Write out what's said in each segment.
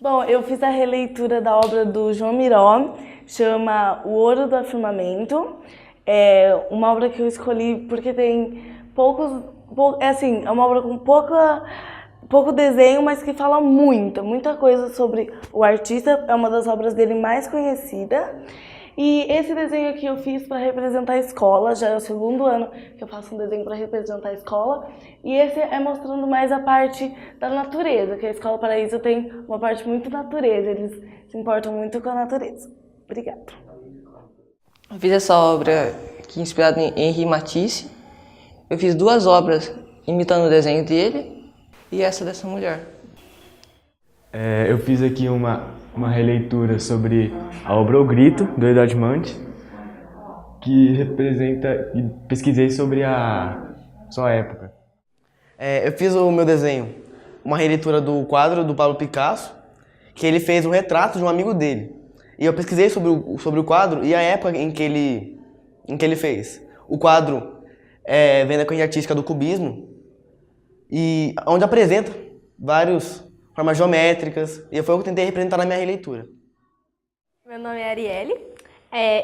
Bom, eu fiz a releitura da obra do João Miró, chama O Ouro do Afirmamento. É uma obra que eu escolhi porque tem é uma obra com pouco desenho, mas que fala muita coisa sobre o artista. É uma das obras dele mais conhecida. E esse desenho aqui eu fiz para representar a escola, já é o segundo ano que eu faço um desenho para representar a escola. E esse é mostrando mais a parte da natureza, que a Escola Paraíso tem uma parte muito natureza, eles se importam muito com a natureza. Obrigada. Eu fiz essa obra aqui inspirada em Henri Matisse. Eu fiz 2 obras imitando o desenho dele e essa dessa mulher. Eu fiz aqui uma releitura sobre a obra O Grito, do Eduardo Munch, que representa, e pesquisei sobre a sua época. Eu fiz o meu desenho, uma releitura do quadro do Pablo Picasso, que ele fez um retrato de um amigo dele. E eu pesquisei sobre o quadro e a época em que ele fez. O quadro vem da corrente artística do cubismo, e onde apresenta várias formas geométricas, e foi o que eu tentei representar na minha releitura. Meu nome é Arielle.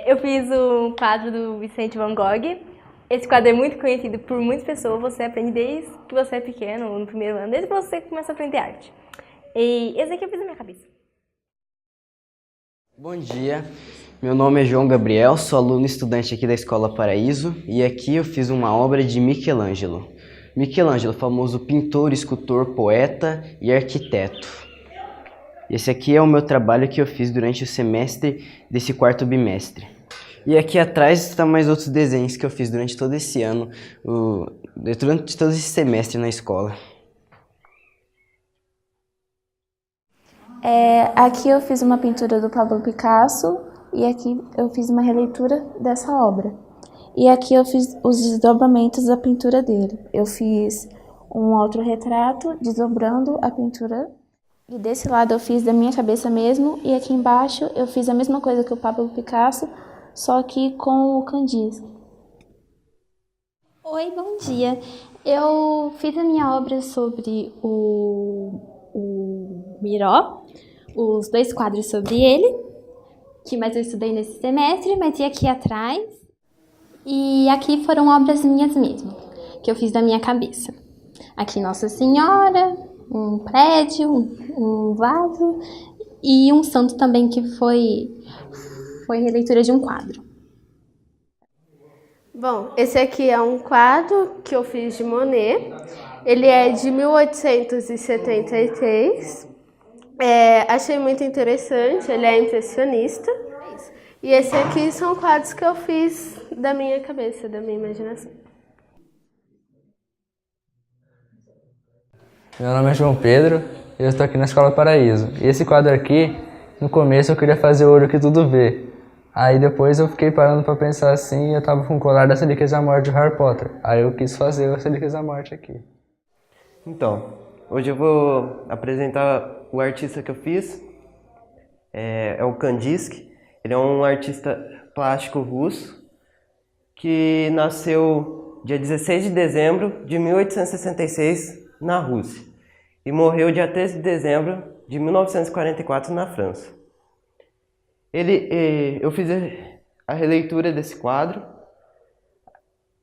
Eu fiz o quadro do Vicente Van Gogh. Esse quadro é muito conhecido por muitas pessoas. Você aprende desde que você é pequeno, no primeiro ano, desde que você começa a aprender arte. E esse aqui eu fiz na minha cabeça. Bom dia, meu nome é João Gabriel, sou aluno estudante aqui da Escola Paraíso e aqui eu fiz uma obra de Michelangelo. Michelangelo, famoso pintor, escultor, poeta e arquiteto. Esse aqui é o meu trabalho que eu fiz durante o semestre desse 4º bimestre. E aqui atrás estão mais outros desenhos que eu fiz durante todo esse ano, durante todo esse semestre na escola. Aqui eu fiz uma pintura do Pablo Picasso e aqui eu fiz uma releitura dessa obra. E aqui eu fiz os desdobramentos da pintura dele. Eu fiz um autorretrato desdobrando a pintura. E desse lado eu fiz da minha cabeça mesmo. E aqui embaixo eu fiz a mesma coisa que o Pablo Picasso, só que com o Kandinsky. Oi, bom dia. Eu fiz a minha obra sobre o Miró, os 2 quadros sobre ele, que mais eu estudei nesse semestre, mas e aqui atrás. E aqui foram obras minhas mesmo, que eu fiz da minha cabeça. Aqui Nossa Senhora, um prédio, um vaso e um santo também que foi releitura de um quadro. Bom, esse aqui é um quadro que eu fiz de Monet. Ele é de 1873. Achei muito interessante, ele é impressionista. E esse aqui são quadros que eu fiz da minha cabeça, da minha imaginação. Meu nome é João Pedro e eu estou aqui na Escola Paraíso. E esse quadro aqui, no começo eu queria fazer o olho que tudo vê. Aí depois eu fiquei parando para pensar assim e eu tava com o colar das Relíquias da Morte de Harry Potter. Aí eu quis fazer as Relíquias da Morte aqui. Então, hoje eu vou apresentar o artista que eu fiz. É o Kandinsky. Ele é um artista plástico russo que nasceu dia 16 de dezembro de 1866 na Rússia e morreu dia 13 de dezembro de 1944 na França. Eu fiz a releitura desse quadro,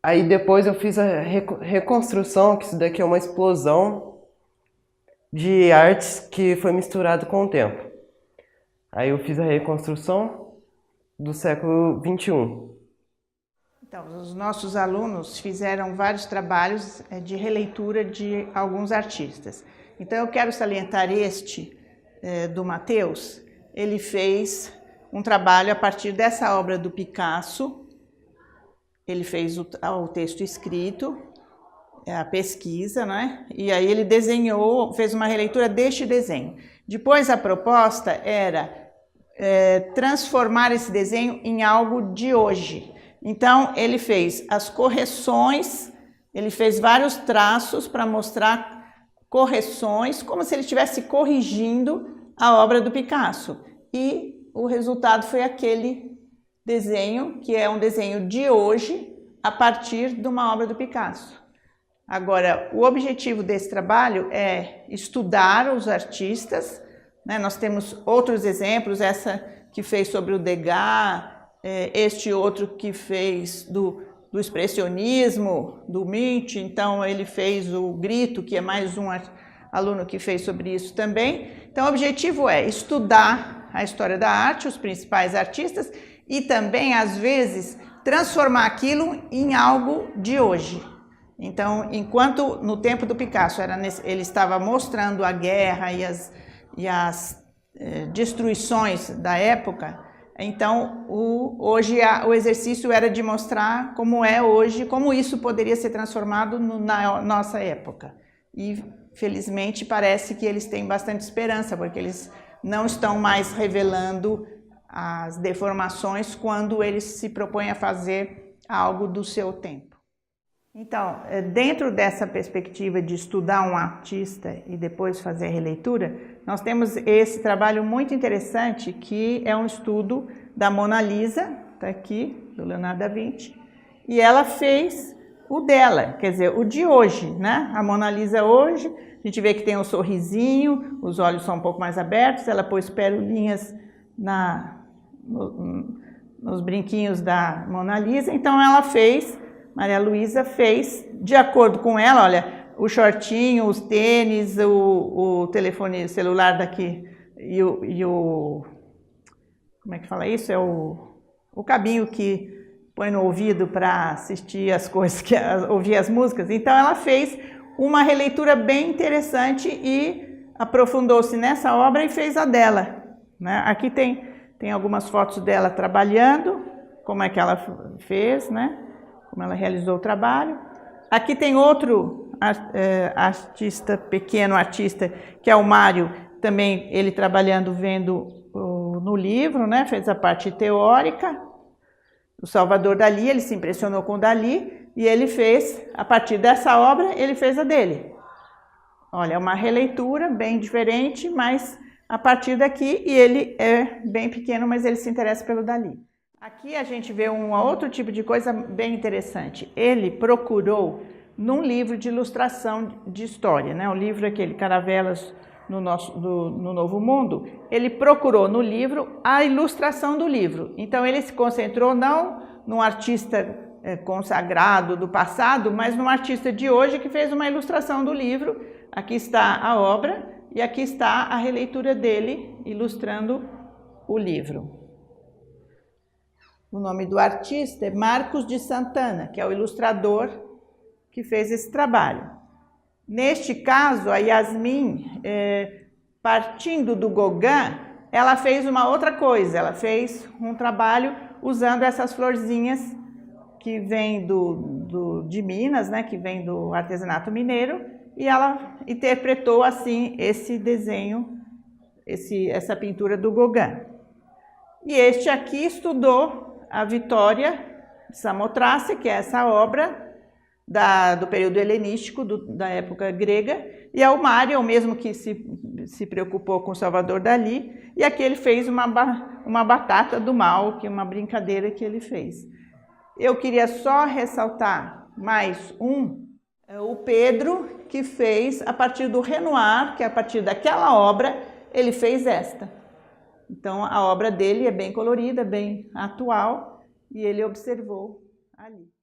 aí depois eu fiz a reconstrução, que isso daqui é uma explosão de artes que foi misturado com o tempo. Aí eu fiz a reconstrução do século XXI. Então, os nossos alunos fizeram vários trabalhos de releitura de alguns artistas. Então, eu quero salientar este do Matheus. Ele fez um trabalho a partir dessa obra do Picasso. Ele fez o texto escrito, a pesquisa, né? E aí ele desenhou, fez uma releitura deste desenho. Depois a proposta era transformar esse desenho em algo de hoje. Então ele fez as correções, ele fez vários traços para mostrar correções, como se ele estivesse corrigindo a obra do Picasso. E o resultado foi aquele desenho, que é um desenho de hoje, a partir de uma obra do Picasso. Agora, o objetivo desse trabalho é estudar os artistas, né? Nós temos outros exemplos, essa que fez sobre o Degas, este outro que fez do expressionismo, do Mint, então ele fez o Grito, que é mais um aluno que fez sobre isso também. Então o objetivo é estudar a história da arte, os principais artistas, e também, às vezes, transformar aquilo em algo de hoje. Então, enquanto no tempo do Picasso ele estava mostrando a guerra e as destruições da época, então hoje o exercício era de mostrar como é hoje, como isso poderia ser transformado na nossa época. E felizmente parece que eles têm bastante esperança, porque eles não estão mais revelando as deformações quando eles se propõem a fazer algo do seu tempo. Então, dentro dessa perspectiva de estudar um artista e depois fazer a releitura, nós temos esse trabalho muito interessante, que é um estudo da Mona Lisa, está aqui, do Leonardo da Vinci, e ela fez o dela, quer dizer, o de hoje, né? A Mona Lisa hoje, a gente vê que tem um sorrisinho, os olhos são um pouco mais abertos, ela pôs pérolinhas nos brinquinhos da Mona Lisa, então ela fez, Maria Luísa fez, de acordo com ela, olha, o shortinho, os tênis, o telefone celular daqui e o como é que fala isso? É o cabinho que põe no ouvido para assistir as coisas, ouvir as músicas. Então ela fez uma releitura bem interessante e aprofundou-se nessa obra e fez a dela, né? Aqui tem algumas fotos dela trabalhando, como é que ela fez, né? Como ela realizou o trabalho. Aqui tem outro artista, pequeno artista, que é o Mário, também ele trabalhando, vendo no livro, né? Fez a parte teórica. O Salvador Dalí, ele se impressionou com Dalí e ele fez, a partir dessa obra, ele fez a dele. Olha, é uma releitura bem diferente, mas a partir daqui, e ele é bem pequeno, mas ele se interessa pelo Dalí. Aqui a gente vê um outro tipo de coisa bem interessante. Ele procurou, num livro de ilustração de história, né? O livro aquele, Caravelas no Novo Mundo, ele procurou no livro a ilustração do livro. Então ele se concentrou não num artista consagrado do passado, mas num artista de hoje que fez uma ilustração do livro. Aqui está a obra e aqui está a releitura dele ilustrando o livro. O nome do artista é Marcos de Santana, que é o ilustrador que fez esse trabalho. Neste caso, a Yasmin, partindo do Gauguin, ela fez uma outra coisa. Ela fez um trabalho usando essas florzinhas que vêm de Minas, né, que vem do artesanato mineiro, e ela interpretou assim esse desenho, essa pintura do Gauguin. E este aqui estudou a Vitória de Samothrace, que é essa obra do período helenístico, da época grega, e é o Mário, é o mesmo que se preocupou com Salvador Dalí, e aqui ele fez uma batata do mal, que é uma brincadeira que ele fez. Eu queria só ressaltar mais o Pedro, que fez a partir do Renoir, que a partir daquela obra ele fez esta. Então a obra dele é bem colorida, bem atual, e ele observou ali.